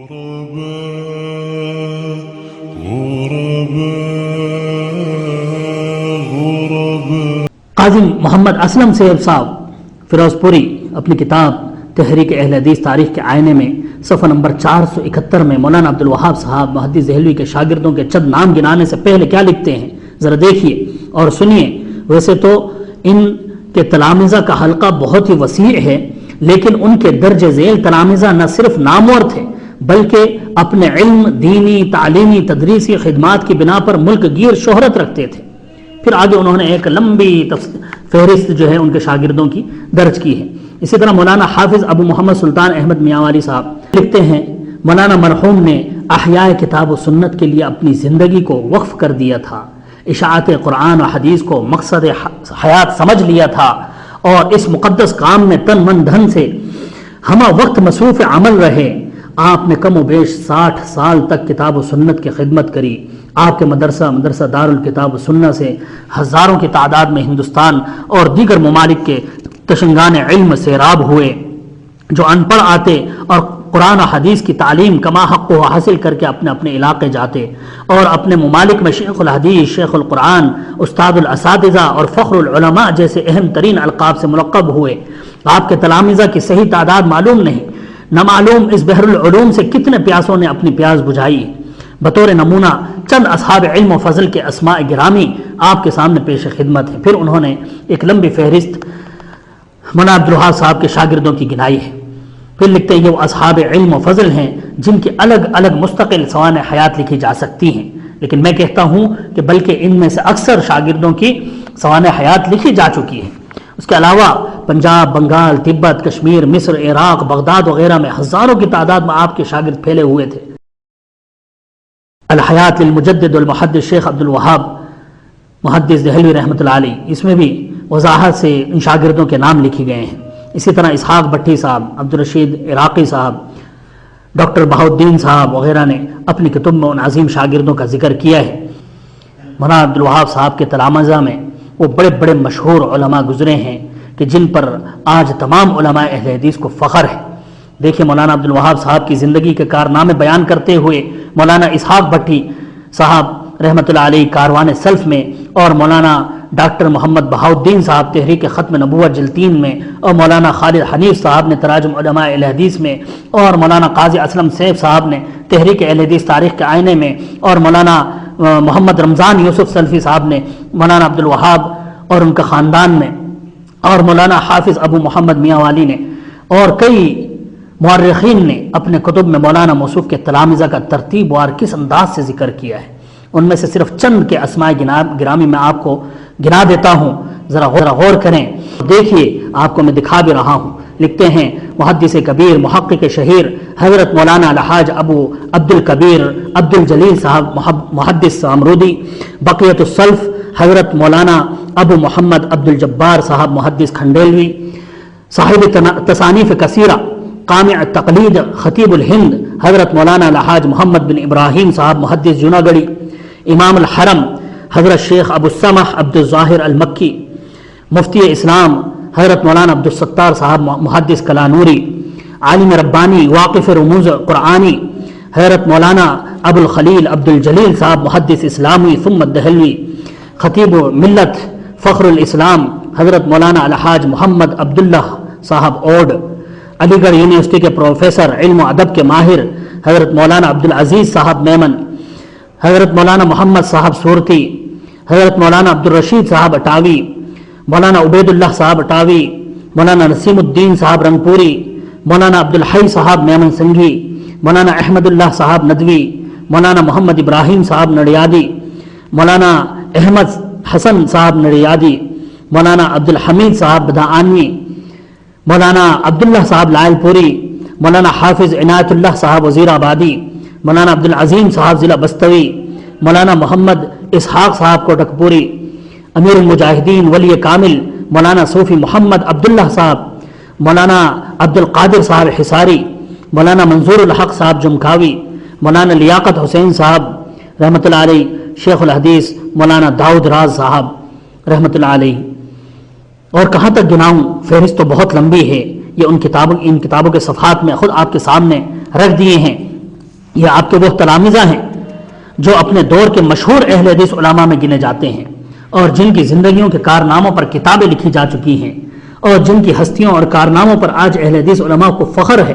قاضی محمد اسلم سیب صاحب فیروزپوری اپنی کتاب تحریک اہل حدیث تاریخ کے آئینے میں صفحہ نمبر 471 میں مولانا عبدالوہاب صاحب محدث دہلوی کے شاگردوں کے چند نام گنانے سے پہلے کیا لکھتے ہیں ذرا دیکھیے اور سنیے۔ ویسے تو ان کے تلامذہ کا حلقہ بہت ہی وسیع ہے، لیکن ان کے درج ذیل تلامذہ نہ صرف نامور تھے بلکہ اپنے علم، دینی، تعلیمی، تدریسی خدمات کی بنا پر ملک گیر شہرت رکھتے تھے۔ پھر آگے انہوں نے ایک لمبی فہرست جو ہے ان کے شاگردوں کی درج کی ہے۔ اسی طرح مولانا حافظ ابو محمد سلطان احمد میاں صاحب لکھتے ہیں، مولانا مرحوم نے احیاء کتاب و سنت کے لیے اپنی زندگی کو وقف کر دیا تھا، اشاعت قرآن و حدیث کو مقصد حیات سمجھ لیا تھا اور اس مقدس کام میں تن من دھن سے ہمہ وقت مصروف عمل رہے۔ آپ نے کم و بیش 60 سال تک کتاب و سنت کی خدمت کری۔ آپ کے مدرسہ دار الکتاب و سنہ سے ہزاروں کی تعداد میں ہندوستان اور دیگر ممالک کے تشنگان علم سیراب ہوئے، جو ان پڑھ آتے اور قرآن و حدیث کی تعلیم کما حق کو حاصل کر کے اپنے اپنے علاقے جاتے اور اپنے ممالک میں شیخ الحدیث، شیخ القرآن، استاد الاساتذہ اور فخر العلماء جیسے اہم ترین القاب سے ملقب ہوئے۔ آپ کے تلامذہ کی صحیح تعداد معلوم نہیں، نہ معلوم اس بحر العلوم سے کتنے پیاسوں نے اپنی پیاس بجھائی۔ بطور نمونہ چند اصحاب علم و فضل کے اسماء گرامی آپ کے سامنے پیش خدمت ہے۔ پھر انہوں نے ایک لمبی فہرست مولانا عبدالوہاب صاحب کے شاگردوں کی گنائی ہے۔ پھر لکھتے ہیں یہ وہ اصحاب علم و فضل ہیں جن کی الگ الگ مستقل سوانح حیات لکھی جا سکتی ہیں، لیکن میں کہتا ہوں کہ بلکہ ان میں سے اکثر شاگردوں کی سوانح حیات لکھی جا چکی ہے۔ اس کے علاوہ پنجاب، بنگال، تبت، کشمیر، مصر، عراق، بغداد وغیرہ میں ہزاروں کی تعداد میں آپ کے شاگرد پھیلے ہوئے تھے۔ الحیات للمجدد المحدث شیخ عبدالوہاب محدث دہلوی رحمۃ اللہ علیہ، اس میں بھی وضاحت سے ان شاگردوں کے نام لکھی گئے ہیں۔ اسی طرح اسحاق بٹھی صاحب، عبدالرشید عراقی صاحب، ڈاکٹر بہاؤالدین صاحب وغیرہ نے اپنی کتب میں ان عظیم شاگردوں کا ذکر کیا ہے۔ مولانا عبدالوہاب صاحب کے تلامذہ میں وہ بڑے بڑے مشہور علماء گزرے ہیں کہ جن پر آج تمام علماء اہل حدیث کو فخر ہے۔ دیکھیں مولانا عبدالوہاب صاحب کی زندگی کے کارنامے بیان کرتے ہوئے مولانا اسحاق بٹھی صاحب رحمۃ اللہ علیہ کاروان سلف میں، اور مولانا ڈاکٹر محمد بہاؤالدین صاحب تحریک ختم نبوت جلد 3 میں، اور مولانا خالد حنیف صاحب نے تراجم علماء اہل حدیث میں، اور مولانا قاضی اسلم سیب صاحب نے تحریک اہل حدیث تاریخ کے آئینے میں، اور مولانا محمد رمضان یوسف سلفی صاحب نے مولانا عبدالوہاب اور ان کا خاندان میں، اور مولانا حافظ ابو محمد میاں والی نے اور کئی مورخین نے اپنے کتب میں مولانا موصوف کے تلامذہ کا ترتیب وار کس انداز سے ذکر کیا ہے۔ ان میں سے صرف چند کے اسماء گرامی میں آپ کو گنا دیتا ہوں، ذرا غور کریں، دیکھیے آپ کو میں دکھا بھی رہا ہوں۔ لکھتے ہیں محدث کبیر، محقق شہیر حضرت مولانا الحاج ابو عبد الکبیر عبد الجلیل صاحب محدث امرودی، بقیت السلف حضرت مولانا ابو محمد عبد الجبار صاحب محدث کھنڈیلوی، صاحب تصانیف کثیرہ قامع تقلید خطیب الہند حضرت مولانا الحاج محمد بن ابراہیم صاحب محدث جوناگڑھی، امام الحرم حضرت شیخ ابو السمح عبد الظاہر المکی، مفتی اسلام حضرت مولانا عبد الستار صاحب محدث کلانوری، عالم ربانی واقف رموز قرآنی حضرت مولانا ابو الخلیل عبد الجلیل صاحب محدث اسلامی ثم دہلوی، خطیب ملت فخر الاسلام حضرت مولانا الحاج محمد عبداللہ صاحب اوڈ، علی گڑھ یونیورسٹی کے پروفیسر علم و ادب کے ماہر حضرت مولانا عبدالعزیز صاحب میمن، حضرت مولانا محمد صاحب صورتی، حضرت مولانا عبدالرشید صاحب اٹاوی، مولانا عبید اللہ صاحب اٹاوی، مولانا نسیم الدین صاحب رنگپوری، مولانا عبدالحی صاحب میمن سنگھی، مولانا احمد اللہ صاحب ندوی، مولانا محمد ابراہیم صاحب نڑیادی، مولانا احمد حسن صاحب نڑیادی، مولانا عبدالحمید صاحب بدعانوی، مولانا عبداللہ صاحب لائل پوری، مولانا حافظ عنایت اللہ صاحب وزیر آبادی، مولانا عبدالعظیم صاحب ضلع بستوی، مولانا محمد اسحاق صاحب کوٹک پوری، امیر المجاہدین ولی کامل مولانا صوفی محمد عبداللہ صاحب، مولانا عبدالقادر صاحب حصاری، مولانا منظور الحق صاحب جمکاوی، مولانا لیاقت حسین صاحب رحمۃ اللہ علیہ، شیخ الحدیث مولانا داؤد راز صاحب رحمۃ اللہ علیہ۔ اور کہاں تک گناؤں، فہرست تو بہت لمبی ہے، یہ ان کتابوں کے صفحات میں خود آپ کے سامنے رکھ دیے ہیں۔ یہ آپ کے وہ تلامذہ ہیں جو اپنے دور کے مشہور اہل حدیث علماء میں گنے جاتے ہیں، اور جن کی زندگیوں کے کارناموں پر کتابیں لکھی جا چکی ہیں، اور جن کی ہستیوں اور کارناموں پر آج اہل حدیث علماء کو فخر ہے۔